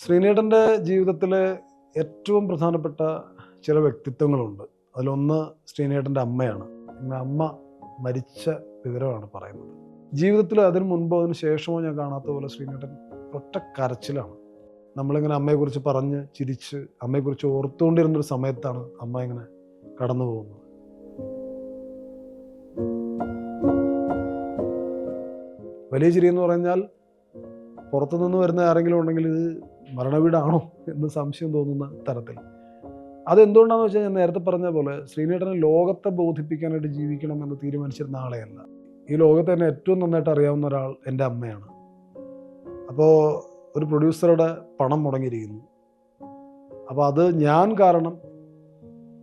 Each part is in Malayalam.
ശ്രീനേട്ടൻ്റെ ജീവിതത്തിലെ ഏറ്റവും പ്രധാനപ്പെട്ട ചില വ്യക്തിത്വങ്ങളുണ്ട്. അതിലൊന്ന് ശ്രീനേട്ടൻ്റെ അമ്മയാണ്. ഇന്ന് അമ്മ മരിച്ച വിവരമാണ് പറയുന്നത്. ജീവിതത്തിൽ അതിന് മുൻപോ അതിന് ശേഷമോ ഞാൻ കാണാത്ത പോലെ ശ്രീനേട്ടൻ ഒറ്റ കരച്ചിലാണ്. നമ്മളിങ്ങനെ അമ്മയെക്കുറിച്ച് പറഞ്ഞ് ചിരിച്ച് അമ്മയെക്കുറിച്ച് ഓർത്തുകൊണ്ടിരുന്നൊരു സമയത്താണ് അമ്മ ഇങ്ങനെ കടന്നു പോകുന്നത്. വലിയ ചിരി എന്ന് പറഞ്ഞാൽ പുറത്തുനിന്ന് വരുന്ന ആരെങ്കിലും ഉണ്ടെങ്കിൽ ഇത് മരണവീടാണോ എന്ന് സംശയം തോന്നുന്ന തരത്തിൽ. അതെന്തുകൊണ്ടാണെന്ന് വെച്ചാൽ ഞാൻ നേരത്തെ പറഞ്ഞ പോലെ ശ്രീനേട്ടന് ലോകത്തെ ബോധിപ്പിക്കാനായിട്ട് ജീവിക്കണം എന്ന് തീരുമാനിച്ചിരുന്ന ആളെയല്ല. ഈ ലോകത്തെ തന്നെ ഏറ്റവും നന്നായിട്ട് അറിയാവുന്ന ഒരാൾ എൻ്റെ അമ്മയാണ്. അപ്പോൾ ഒരു പ്രൊഡ്യൂസറുടെ പണം മുടങ്ങിയിരിക്കുന്നു. അപ്പോൾ അത് ഞാൻ കാരണം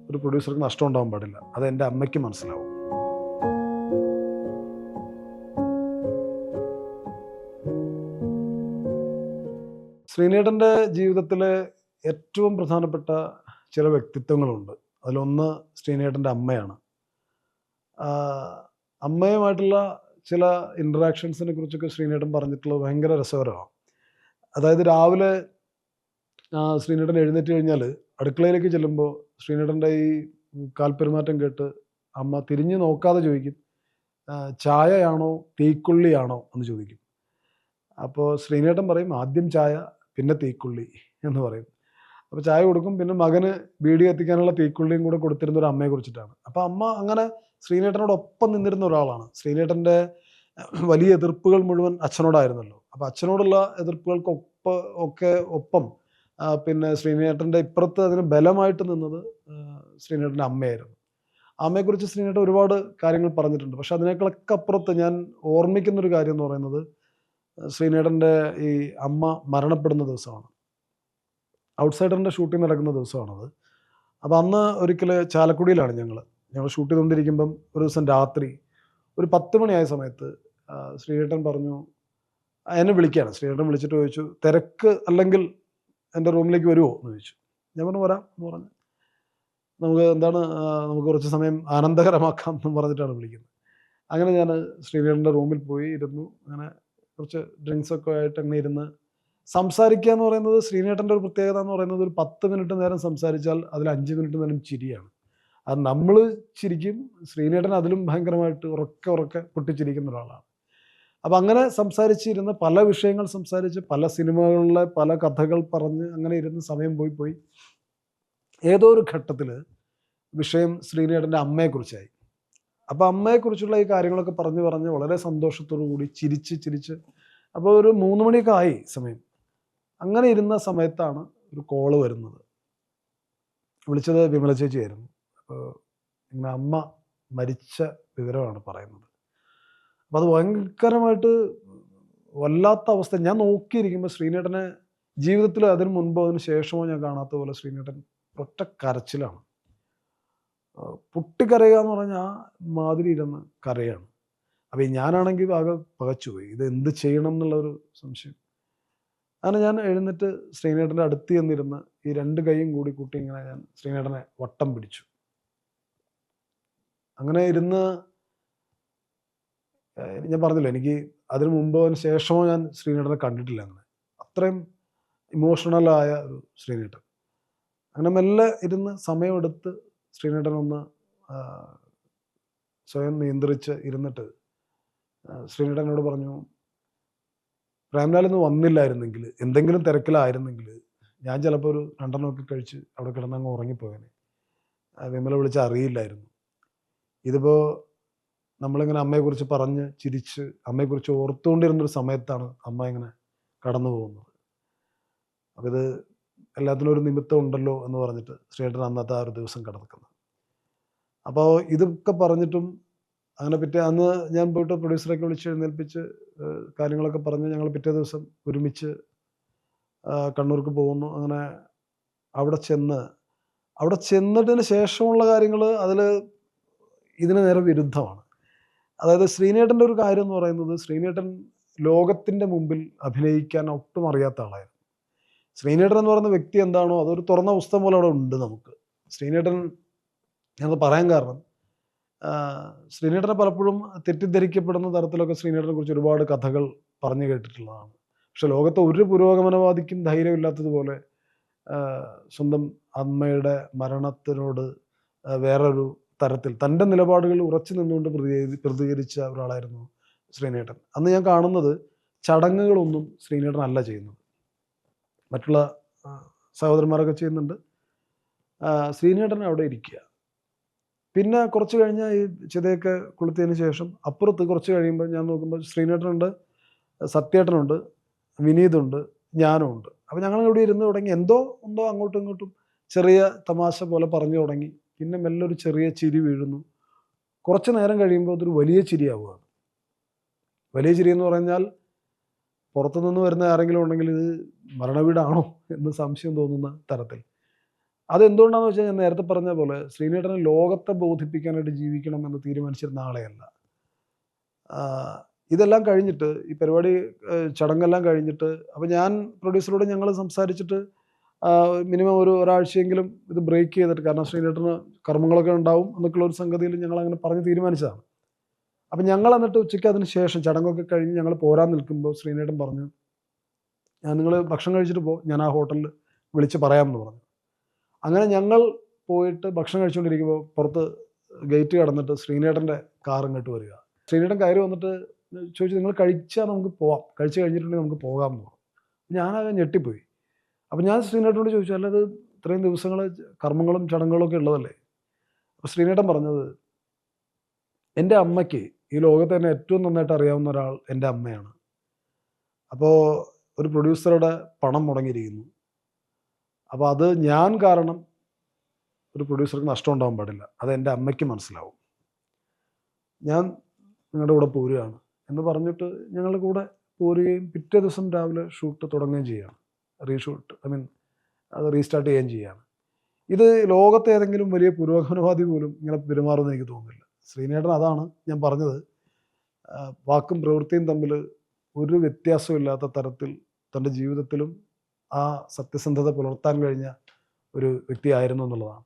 ഒരു പ്രൊഡ്യൂസർക്ക് നഷ്ടം ഉണ്ടാകാൻ പാടില്ല. അത് എൻ്റെ അമ്മയ്ക്ക് മനസ്സിലാവും. ശ്രീനേട്ടൻ്റെ ജീവിതത്തിലെ ഏറ്റവും പ്രധാനപ്പെട്ട ചില വ്യക്തിത്വങ്ങളുണ്ട്. അതിലൊന്ന് ശ്രീനേട്ടൻ്റെ അമ്മയാണ്. അമ്മയുമായിട്ടുള്ള ചില ഇൻട്രാക്ഷൻസിനെ കുറിച്ചൊക്കെ ശ്രീനേട്ടൻ പറഞ്ഞിട്ടുള്ളത് ഭയങ്കര രസകരമാണ്. അതായത് രാവിലെ ശ്രീനേട്ടൻ എഴുന്നേറ്റ് കഴിഞ്ഞാൽ അടുക്കളയിലേക്ക് ചെല്ലുമ്പോൾ ശ്രീനേട്ടൻ്റെ ഈ കാൽപ്പെരുമാറ്റം കേട്ട് അമ്മ തിരിഞ്ഞു നോക്കാതെ ചോദിക്കും, ചായയാണോ തീക്കൊള്ളിയാണോ എന്ന് ചോദിക്കും. അപ്പോൾ ശ്രീനേട്ടൻ പറയും, ആദ്യം ചായ പിന്നെ തീക്കൊള്ളി എന്ന് പറയും. അപ്പോൾ ചായ കൊടുക്കും, പിന്നെ മകന് ബീഡി കത്തിക്കാനുള്ള തീക്കൊള്ളിയും കൂടെ കൊടുത്തിരുന്ന ഒരു അമ്മയെ കുറിച്ചിട്ടാണ്. അപ്പോൾ അമ്മ അങ്ങനെ ശ്രീനേട്ടനോടൊപ്പം നിന്നിരുന്ന ഒരാളാണ്. ശ്രീനേട്ടൻ്റെ വലിയ എതിർപ്പുകൾ മുഴുവൻ അച്ഛനോടായിരുന്നല്ലോ. അപ്പോൾ അച്ഛനോടുള്ള ഒപ്പം പിന്നെ ശ്രീനേട്ടൻ്റെ ഇപ്പുറത്ത് അതിന് ബലമായിട്ട് നിന്നത് ശ്രീനേട്ടൻ്റെ അമ്മയായിരുന്നു. അമ്മയെക്കുറിച്ച് ശ്രീനേട്ടൻ ഒരുപാട് കാര്യങ്ങൾ പറഞ്ഞിട്ടുണ്ട്. പക്ഷെ അതിനേക്കാളൊക്കെ അപ്പുറത്ത് ഞാൻ ഓർമ്മിക്കുന്നൊരു കാര്യം എന്ന് പറയുന്നത് ശ്രീനേട്ടൻ്റെ ഈ അമ്മ മരണപ്പെടുന്ന ദിവസമാണ്. ഔട്ട്സൈഡറിൻ്റെ ഷൂട്ടിംഗ് നടക്കുന്ന ദിവസമാണത്. അപ്പോൾ അന്ന് ഒരിക്കൽ ചാലക്കുടിയിലാണ് ഞങ്ങൾ ഷൂട്ട് ചെയ്തുകൊണ്ടിരിക്കുമ്പം ഒരു ദിവസം രാത്രി ഒരു 10 മണിയായ സമയത്ത് ശ്രീനേട്ടൻ പറഞ്ഞു, എന്നെ വിളിക്കുകയാണ്. ശ്രീനേട്ടൻ വിളിച്ചിട്ട് ചോദിച്ചു, തിരക്ക് അല്ലെങ്കിൽ എൻ്റെ റൂമിലേക്ക് വരുമോ എന്ന് ചോദിച്ചു. ഞാൻ പറഞ്ഞു വരാം എന്ന് പറഞ്ഞു. നമുക്ക് കുറച്ച് സമയം ആനന്ദകരമാക്കാം എന്ന് പറഞ്ഞിട്ടാണ് വിളിക്കുന്നത്. അങ്ങനെ ഞാൻ ശ്രീനേട്ടൻ്റെ റൂമിൽ പോയി ഇരുന്നു. അങ്ങനെ കുറച്ച് ഡ്രിങ്ക്സൊക്കെ ആയിട്ട് അങ്ങനെ ഇരുന്ന് സംസാരിക്കുക എന്ന് പറയുന്നത് ശ്രീനേട്ടൻ്റെ ഒരു പ്രത്യേകത എന്ന് പറയുന്നത്, ഒരു 10 മിനിറ്റ് നേരം സംസാരിച്ചാൽ അതിൽ 5 മിനിറ്റ് നേരം ചിരിയാണ്. അത് നമ്മൾ ചിരിക്കും, ശ്രീനേട്ടൻ അതിലും ഭയങ്കരമായിട്ട് ഉറക്കെ പൊട്ടിച്ചിരിക്കുന്ന ഒരാളാണ്. അപ്പം അങ്ങനെ സംസാരിച്ചിരുന്ന് പല വിഷയങ്ങൾ സംസാരിച്ച് പല സിനിമകളിലെ പല കഥകൾ പറഞ്ഞ് അങ്ങനെ ഇരുന്ന് സമയം പോയി ഏതോ ഒരു ഘട്ടത്തിൽ വിഷയം ശ്രീനേട്ടൻ്റെ അമ്മയെക്കുറിച്ചായി. അപ്പോൾ അമ്മയെക്കുറിച്ചുള്ള ഈ കാര്യങ്ങളൊക്കെ പറഞ്ഞ് വളരെ സന്തോഷത്തോടു കൂടി ചിരിച്ച് അപ്പോൾ ഒരു 3 മണിയൊക്കെ ആയി സമയം. അങ്ങനെ ഇരുന്ന സമയത്താണ് ഒരു കോള് വരുന്നത്. വിളിച്ചത് വിമല ചേച്ചിയായിരുന്നു. അപ്പോൾ ഇങ്ങനെ അമ്മ മരിച്ച വിവരമാണ് പറയുന്നത്. അപ്പോൾ അത് ഭയങ്കരമായിട്ട് വല്ലാത്ത അവസ്ഥ. ഞാൻ നോക്കിയിരിക്കുമ്പോൾ ശ്രീനേട്ടനെ ജീവിതത്തിൽ അതിന് മുൻപോ അതിന് ശേഷമോ ഞാൻ കാണാത്ത പോലെ ശ്രീനേട്ടൻ ഒറ്റ കരച്ചിലാണ്. പൊട്ടിക്കരയുക എന്ന് പറഞ്ഞാൽ ആ മാതിരി ഇരുന്ന് കരയാണ്. അപ്പോൾ ഞാനാണെങ്കിൽ ആകെ പകച്ചുപോയി. ഇത് എന്ത് ചെയ്യണം എന്നുള്ളൊരു സംശയം. അങ്ങനെ ഞാൻ എഴുന്നേറ്റ് ശ്രീനേട്ടൻ്റെ അടുത്ത് ചെന്നിരുന്ന് ഈ 2 കൈയും കൂടി കൂട്ടി ഇങ്ങനെ ഞാൻ ശ്രീനേട്ടനെ വട്ടം പിടിച്ചു. അങ്ങനെ ഇരുന്ന് ഞാൻ പറഞ്ഞില്ല, എനിക്ക് അതിന് മുമ്പോ അതിന് ശേഷമോ ഞാൻ ശ്രീനേട്ടനെ കണ്ടിട്ടില്ല. അങ്ങനെ അത്രയും ഇമോഷണലായ ഒരു ശ്രീനേട്ടൻ. അങ്ങനെ മെല്ലെ ഇരുന്ന് സമയമെടുത്ത് ശ്രീനേട്ടനൊന്ന് സ്വയം നിയന്ത്രിച്ച് ഇരുന്നിട്ട് ശ്രീനേട്ടൻ എന്നോട് പറഞ്ഞു, പ്രേംലാലൊന്നും വന്നില്ലായിരുന്നെങ്കിൽ, എന്തെങ്കിലും തിരക്കിലായിരുന്നെങ്കിൽ ഞാൻ ചിലപ്പോൾ ഒരു 2 എണ്ണമൊക്കെ കഴിച്ച് അവിടെ കിടന്നങ്ങ് ഉറങ്ങിപ്പോയേനെ. വിമല വിളിച്ച് അറിയില്ലായിരുന്നു. ഇതിപ്പോൾ നമ്മളിങ്ങനെ അമ്മയെക്കുറിച്ച് പറഞ്ഞ് ചിരിച്ച് അമ്മയെക്കുറിച്ച് ഓർത്തുകൊണ്ടിരുന്നൊരു സമയത്താണ് അമ്മ ഇങ്ങനെ കടന്നു പോകുന്നത്. അപ്പോൾ ഇത് എല്ലാത്തിനും ഒരു നിമിത്തം ഉണ്ടല്ലോ എന്ന് പറഞ്ഞിട്ട് ശ്രീനേട്ടൻ അന്നത്തെ ആ ഒരു ദിവസം കിടക്കുന്നത്. അപ്പോൾ ഇതൊക്കെ പറഞ്ഞിട്ടും അങ്ങനെ അന്ന് ഞാൻ പോയിട്ട് പ്രൊഡ്യൂസറൊക്കെ വിളിച്ച് എഴുന്നേൽപ്പിച്ച് കാര്യങ്ങളൊക്കെ പറഞ്ഞ് ഞങ്ങൾ പിറ്റേ ദിവസം ഒരുമിച്ച് കണ്ണൂർക്ക് പോകുന്നു. അങ്ങനെ അവിടെ ചെന്നിട്ടതിന് ശേഷമുള്ള കാര്യങ്ങൾ അതിൽ ഇതിന് നേരെ വിരുദ്ധമാണ്. അതായത് ശ്രീനേട്ടൻ്റെ ഒരു കാര്യം എന്ന് പറയുന്നത്, ശ്രീനേട്ടൻ ലോകത്തിൻ്റെ മുമ്പിൽ അഭിനയിക്കാൻ ഒട്ടും അറിയാത്ത ആളായിരുന്നു. ശ്രീനേട്ടൻ എന്ന് പറയുന്ന വ്യക്തി എന്താണോ അതൊരു തുറന്ന പുസ്തകം പോലെ അവിടെ ഉണ്ട് നമുക്ക്. ശ്രീനേട്ടൻ ഞാനത് പറയാൻ കാരണം, ശ്രീനേട്ടനെ പലപ്പോഴും തെറ്റിദ്ധരിക്കപ്പെടുന്ന തരത്തിലൊക്കെ ശ്രീനേട്ടനെ കുറിച്ച് ഒരുപാട് കഥകൾ പറഞ്ഞു കേട്ടിട്ടുള്ളതാണ്. പക്ഷെ ലോകത്തെ ഒരു പുരോഗമനവാദിക്കും ധൈര്യമില്ലാത്തതുപോലെ സ്വന്തം അമ്മയുടെ മരണത്തിനോട് വേറൊരു തരത്തിൽ തൻ്റെ നിലപാടുകൾ ഉറച്ചു നിന്നുകൊണ്ട് പ്രതികരിച്ച ഒരാളായിരുന്നു ശ്രീനേട്ടൻ. അന്ന് ഞാൻ കാണുന്നത് ചടങ്ങുകളൊന്നും ശ്രീനേട്ടൻ അല്ല ചെയ്യുന്നത്. മറ്റുള്ള സഹോദരന്മാരൊക്കെ ചെയ്യുന്നുണ്ട്. ശ്രീനേട്ടൻ അവിടെ ഇരിക്കുക. പിന്നെ കുറച്ച് കഴിഞ്ഞാൽ ഈ ചിതയൊക്കെ കൊളുത്തിയതിന് ശേഷം അപ്പുറത്ത് കുറച്ച് കഴിയുമ്പോൾ ഞാൻ നോക്കുമ്പോൾ ശ്രീനേട്ടനുണ്ട്, സത്യേട്ടനുണ്ട്, വിനീതുണ്ട്, ഞാനും ഉണ്ട്. അപ്പോൾ ഞങ്ങളിവിടെ ഇരുന്ന് തുടങ്ങി എന്തോ അങ്ങോട്ടും ഇങ്ങോട്ടും ചെറിയ തമാശ പോലെ പറഞ്ഞു തുടങ്ങി. പിന്നെ മെല്ലെ ഒരു ചെറിയ ചിരി വീഴുന്നു. കുറച്ച് നേരം കഴിയുമ്പോൾ അതൊരു വലിയ ചിരിയാവുകയാണ്. വലിയ ചിരി എന്ന് പറഞ്ഞാൽ പുറത്തുനിന്ന് വരുന്ന ആരെങ്കിലും ഉണ്ടെങ്കിൽ ഇത് മരണവീടാണോ എന്ന് സംശയം തോന്നുന്ന തരത്തിൽ. അതെന്തുകൊണ്ടാണെന്ന് വെച്ചാൽ ഞാൻ നേരത്തെ പറഞ്ഞ പോലെ ശ്രീനേട്ടന് ലോകത്തെ ബോധിപ്പിക്കാനായിട്ട് ജീവിക്കണം എന്ന് തീരുമാനിച്ചിരുന്ന ആളെയല്ല. ഇതെല്ലാം കഴിഞ്ഞിട്ട് ഈ പരിപാടി ചടങ്ങെല്ലാം കഴിഞ്ഞിട്ട് അപ്പോൾ ഞാൻ പ്രൊഡ്യൂസറോട് ഞങ്ങൾ സംസാരിച്ചിട്ട് മിനിമം ഒരാഴ്ചയെങ്കിലും ഇത് ബ്രേക്ക് ചെയ്തിട്ട്, കാരണം ശ്രീനേട്ടന് കർമ്മങ്ങളൊക്കെ ഉണ്ടാവും എന്നൊക്കെയുള്ള ഒരു സംഗതിയിൽ ഞങ്ങളങ്ങനെ പറഞ്ഞ് തീരുമാനിച്ചതാണ്. അപ്പം ഞങ്ങൾ എന്നിട്ട് ഉച്ചയ്ക്ക് അതിന് ശേഷം ചടങ്ങൊക്കെ കഴിഞ്ഞ് ഞങ്ങൾ പോരാൻ നിൽക്കുമ്പോൾ ശ്രീനേട്ടൻ പറഞ്ഞു, നിങ്ങൾ ഭക്ഷണം കഴിച്ചിട്ട് ഞാൻ ആ ഹോട്ടലിൽ വിളിച്ച് പറയാമെന്ന് പറഞ്ഞു. അങ്ങനെ ഞങ്ങൾ പോയിട്ട് ഭക്ഷണം കഴിച്ചുകൊണ്ടിരിക്കുമ്പോൾ പുറത്ത് ഗേറ്റ് കടന്നിട്ട് ശ്രീനേട്ടൻ്റെ കാർ ഇങ്ങോട്ട് വരിക. ശ്രീനേട്ടൻ കയറി വന്നിട്ട് ചോദിച്ചു, നിങ്ങൾ കഴിച്ചാൽ നമുക്ക് പോവാം, കഴിച്ച് കഴിഞ്ഞിട്ടുണ്ടെങ്കിൽ നമുക്ക് പോകാമെന്ന് പറഞ്ഞു. ഞാനത് ഞെട്ടിപ്പോയി. അപ്പം ഞാൻ ശ്രീനേട്ടനോട് ചോദിച്ചു, അല്ലത് ഇത്രയും ദിവസങ്ങൾ കർമ്മങ്ങളും ചടങ്ങുകളും ഒക്കെ ഉള്ളതല്ലേ? അപ്പോൾ ശ്രീനേട്ടൻ പറഞ്ഞത്, എൻ്റെ അമ്മയ്ക്ക് ഈ ലോകത്ത് തന്നെ ഏറ്റവും നന്നായിട്ട് അറിയാവുന്ന ഒരാൾ എൻ്റെ അമ്മയാണ്. അപ്പോൾ ഒരു പ്രൊഡ്യൂസറുടെ പണം മുടങ്ങിയിരിക്കുന്നു. അപ്പോൾ അത് ഞാൻ കാരണം ഒരു പ്രൊഡ്യൂസർക്ക് നഷ്ടം ഉണ്ടാകാൻ പാടില്ല. അത് എൻ്റെ അമ്മയ്ക്ക് മനസ്സിലാവും. ഞാൻ നിങ്ങളുടെ കൂടെ പോരുകയാണ് എന്ന് പറഞ്ഞിട്ട് ഞങ്ങളുടെ കൂടെ പോരുകയും പിറ്റേ ദിവസം രാവിലെ ഷൂട്ട് തുടങ്ങുകയും ചെയ്യുകയാണ്. അത് റീസ്റ്റാർട്ട് ചെയ്യുകയും ചെയ്യുകയാണ്. ഇത് ലോകത്തെ ഏതെങ്കിലും വലിയ പുരോഗമനവാദി പോലും ഇങ്ങനെ പെരുമാറുമെന്ന് എനിക്ക് തോന്നുന്നില്ല. ശ്രീനേട്ടൻ അതാണ് ഞാൻ പറഞ്ഞത്, വാക്കും പ്രവൃത്തിയും തമ്മിൽ ഒരു വ്യത്യാസമില്ലാത്ത തരത്തിൽ തൻ്റെ ജീവിതത്തിലും ആ സത്യസന്ധത പുലർത്താൻ കഴിഞ്ഞ ഒരു വ്യക്തിയായിരുന്നു എന്നുള്ളതാണ്.